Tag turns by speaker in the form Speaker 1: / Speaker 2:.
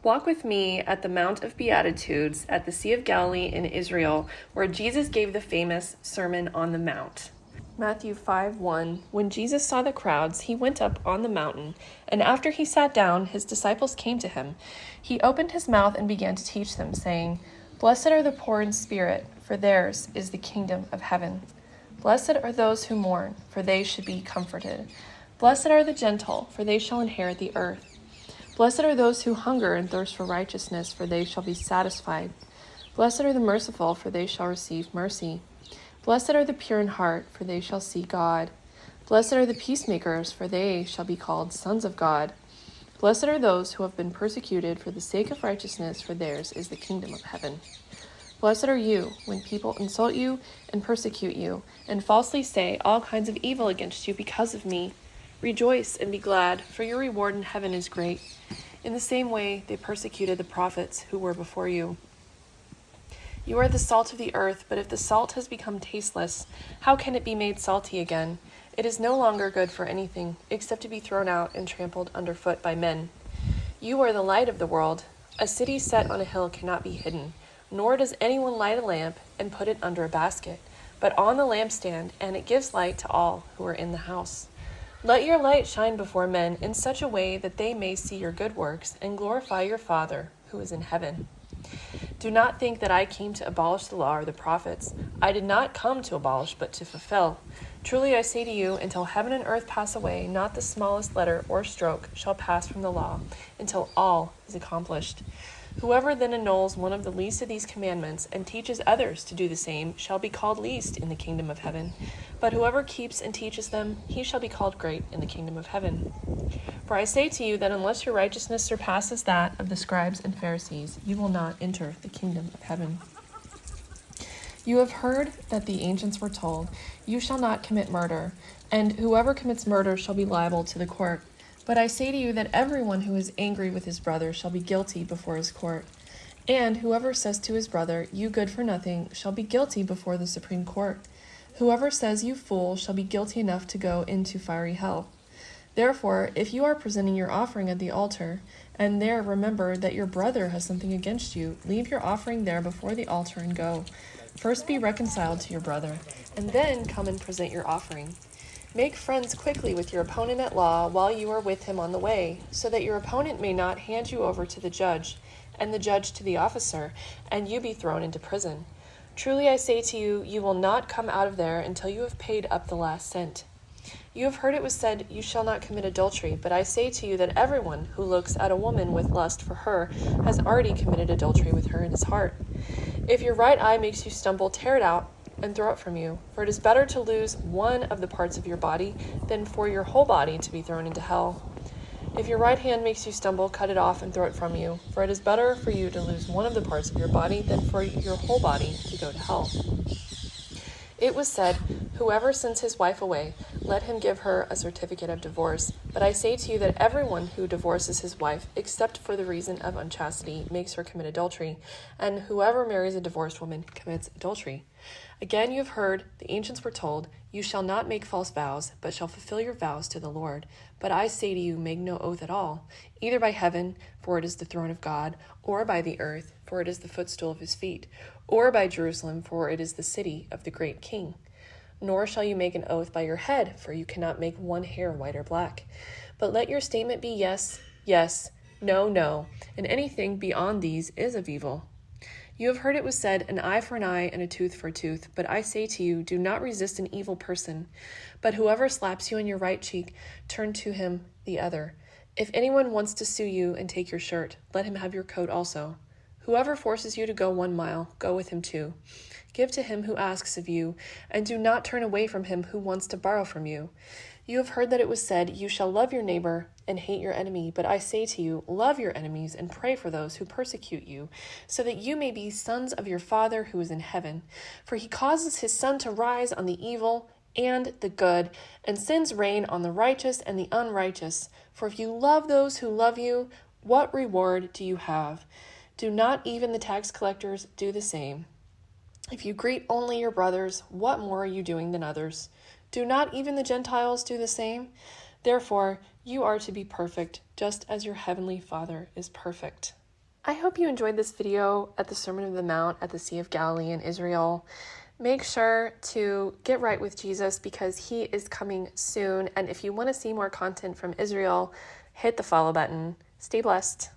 Speaker 1: Walk with me at the Mount of Beatitudes at the Sea of Galilee in Israel, where Jesus gave the famous Sermon on the Mount. Matthew 5:1. When Jesus saw the crowds, he went up on the mountain, and after he sat down, his disciples came to him. He opened his mouth and began to teach them, saying, "Blessed are the poor in spirit, for theirs is the kingdom of heaven. Blessed are those who mourn, for they should be comforted. Blessed are the gentle, for they shall inherit the earth. Blessed are those who hunger and thirst for righteousness, for they shall be satisfied. Blessed are the merciful, for they shall receive mercy. Blessed are the pure in heart, for they shall see God. Blessed are the peacemakers, for they shall be called sons of God. Blessed are those who have been persecuted for the sake of righteousness, for theirs is the kingdom of heaven. Blessed are you when people insult you and persecute you, and falsely say all kinds of evil against you because of me. Rejoice and be glad, for your reward in heaven is great. In the same way they persecuted the prophets who were before you. You are the salt of the earth, but if the salt has become tasteless, how can it be made salty again? It is no longer good for anything, except to be thrown out and trampled underfoot by men. You are the light of the world. A city set on a hill cannot be hidden, nor does anyone light a lamp and put it under a basket, but on the lampstand, and it gives light to all who are in the house. Let your light shine before men in such a way that they may see your good works and glorify your Father who is in heaven. Do not think that I came to abolish the law or the prophets. I did not come to abolish, but to fulfill. Truly I say to you, until heaven and earth pass away, not the smallest letter or stroke shall pass from the law, until all is accomplished. Whoever then annuls one of the least of these commandments and teaches others to do the same shall be called least in the kingdom of heaven. But whoever keeps and teaches them, he shall be called great in the kingdom of heaven. For I say to you that unless your righteousness surpasses that of the scribes and Pharisees, you will not enter the kingdom of heaven. You have heard that the ancients were told, 'You shall not commit murder,' and whoever commits murder shall be liable to the court. But I say to you that everyone who is angry with his brother shall be guilty before his court. And whoever says to his brother, 'You good for nothing,' shall be guilty before the Supreme Court. Whoever says, 'You fool,' shall be guilty enough to go into fiery hell. Therefore, if you are presenting your offering at the altar, and there remember that your brother has something against you, leave your offering there before the altar and go. First be reconciled to your brother, and then come and present your offering. Make friends quickly with your opponent at law while you are with him on the way, so that your opponent may not hand you over to the judge, and the judge to the officer, and you be thrown into prison. Truly I say to you, you will not come out of there until you have paid up the last cent. You have heard it was said, 'You shall not commit adultery,' but I say to you that everyone who looks at a woman with lust for her has already committed adultery with her in his heart. If your right eye makes you stumble, tear it out and throw it from you. For it is better to lose one of the parts of your body than for your whole body to be thrown into hell. If your right hand makes you stumble, cut it off and throw it from you. For it is better for you to lose one of the parts of your body than for your whole body to go to hell. It was said, 'Whoever sends his wife away, let him give her a certificate of divorce.' But I say to you that everyone who divorces his wife, except for the reason of unchastity, makes her commit adultery, and whoever marries a divorced woman commits adultery. Again you have heard, the ancients were told, 'You shall not make false vows, but shall fulfill your vows to the Lord.' But I say to you, make no oath at all, either by heaven, for it is the throne of God, or by the earth, for it is the footstool of his feet, or by Jerusalem, for it is the city of the great King. Nor shall you make an oath by your head, for you cannot make one hair white or black. But let your statement be yes, yes, no, no, and anything beyond these is of evil. You have heard it was said, 'An eye for an eye and a tooth for a tooth.' But I say to you, do not resist an evil person. But whoever slaps you on your right cheek, turn to him the other. If anyone wants to sue you and take your shirt, let him have your coat also. Whoever forces you to go 1 mile, go with him 2. Give to him who asks of you, and do not turn away from him who wants to borrow from you. You have heard that it was said, 'You shall love your neighbor and hate your enemy.' But I say to you, love your enemies and pray for those who persecute you, so that you may be sons of your Father who is in heaven. For he causes his sun to rise on the evil and the good, and sends rain on the righteous and the unrighteous. For if you love those who love you, what reward do you have? Do not even the tax collectors do the same? If you greet only your brothers, what more are you doing than others? Do not even the Gentiles do the same? Therefore, you are to be perfect, just as your heavenly Father is perfect." I hope you enjoyed this video at the Sermon on the Mount at the Sea of Galilee in Israel. Make sure to get right with Jesus because he is coming soon. And if you want to see more content from Israel, hit the follow button. Stay blessed.